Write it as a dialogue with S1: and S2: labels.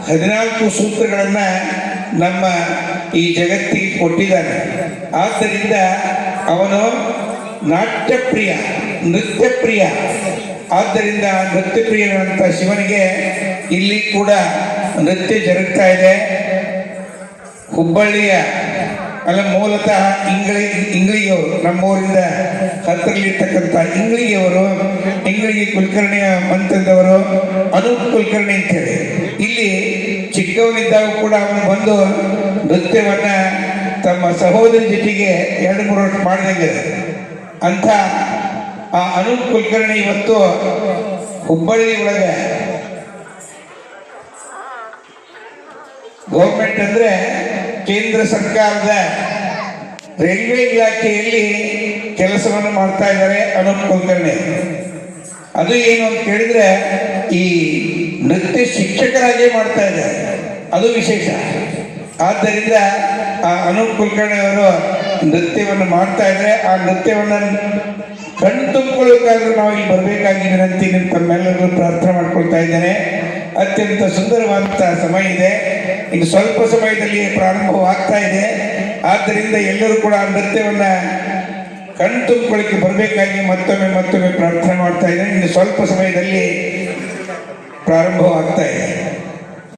S1: 14 ಸೂತ್ರಗಳನ್ನು ನಮ್ಮ ಈ ಜಗತ್ತಿಗೆ ಕೊಟ್ಟಿದ್ದಾನೆ. ಆದ್ದರಿಂದ ಅವನು ನಾಟ್ಯಪ್ರಿಯ, ನೃತ್ಯಪ್ರಿಯ. ಆದ್ದರಿಂದ ನೃತ್ಯಪ್ರಿಯನಂತ ಶಿವನಿಗೆ ಇಲ್ಲಿ ಕೂಡ ನೃತ್ಯ ಜರುಗ್ತಾ ಇದೆ. ಹುಬ್ಬಳ್ಳಿಯ ಮೂಲತಃ ಇಂಗಳಿಗೆಯವರು, ನಮ್ಮೂರಿಂದ ಹತ್ತಿರಲಿರ್ತಕ್ಕಂಥ ಇಂಗಳಿಗೆಯವರು, ಇಂಗಳಿಗೆ ಕುಲಕರ್ಣಿಯ ಮಂತ್ರದವರು ಅನೂಪ್ ಕುಲಕರ್ಣಿ ಅಂತೇಳಿ. ಇಲ್ಲಿ ಚಿಕ್ಕವನಿದ್ದಾಗ ಕೂಡ ಅವನು ಬಂದು ನೃತ್ಯವನ್ನ ತಮ್ಮ ಸಹೋದರಿ ಜೊತೆಗೆ 2-3 ವರ್ಷ ಮಾಡಿದಂಗೆ ಅಂತ ಆ ಅನೂಪ್ ಕುಲಕರ್ಣಿ ಇವತ್ತು ಹುಬ್ಬಳ್ಳಿ ಒಳಗೆ ಗೌರ್ಮೆಂಟ್ ಅಂದ್ರೆ ಕೇಂದ್ರ ಸರ್ಕಾರದ ರೈಲ್ವೆ ಇಲಾಖೆಯಲ್ಲಿ ಕೆಲಸವನ್ನು ಮಾಡ್ತಾ ಇದ್ದಾರೆ ಅನೂಪ್ ಕುಲಕರ್ಣಿ. ಅದು ಏನು ಅಂತ ಕೇಳಿದ್ರೆ ಈ ನೃತ್ಯ ಶಿಕ್ಷಕರಾಗೇ ಮಾಡ್ತಾ ಇದ್ದಾರೆ, ಅದು ವಿಶೇಷ. ಆದ್ದರಿಂದ ಆ ಅನೂಪ್ ಕುಲಕರ್ಣಿ ಅವರು ನೃತ್ಯವನ್ನು ಮಾಡ್ತಾ ಇದ್ದಾರೆ. ಆ ನೃತ್ಯವನ್ನು ಕಣ್ಣು ತುಂಬಿಕೊಳ್ಳಬೇಕಾದ್ರೂ ನಾವು ಇಲ್ಲಿ ಬರಬೇಕಾಗಿ ವಿನಂತಿ ತಮ್ಮೆಲ್ಲರಿಗೂ ಪ್ರಾರ್ಥನೆ ಮಾಡ್ಕೊಳ್ತಾ ಇದ್ದೇನೆ. ಅತ್ಯಂತ ಸುಂದರವಾದಂತಹ ಸಮಯ ಇದೆ. ಇನ್ನು ಸ್ವಲ್ಪ ಸಮಯದಲ್ಲಿ ಪ್ರಾರಂಭವಾಗ್ತಾ ಇದೆ. ಆದ್ದರಿಂದ ಎಲ್ಲರೂ ಕೂಡ ನೃತ್ಯವನ್ನ ಕಣ್ಣು ತುಂಬಿಕೊಳ್ಳಿಕ್ಕೆ ಬರಬೇಕಾಗಿ ಮತ್ತೊಮ್ಮೆ ಪ್ರಾರ್ಥನೆ ಮಾಡ್ತಾ ಇದ್ದೇನೆ. ಇನ್ನು ಸ್ವಲ್ಪ ಸಮಯದಲ್ಲಿ ಪ್ರಾರಂಭವಾಗ್ತಾ ಇದೆ.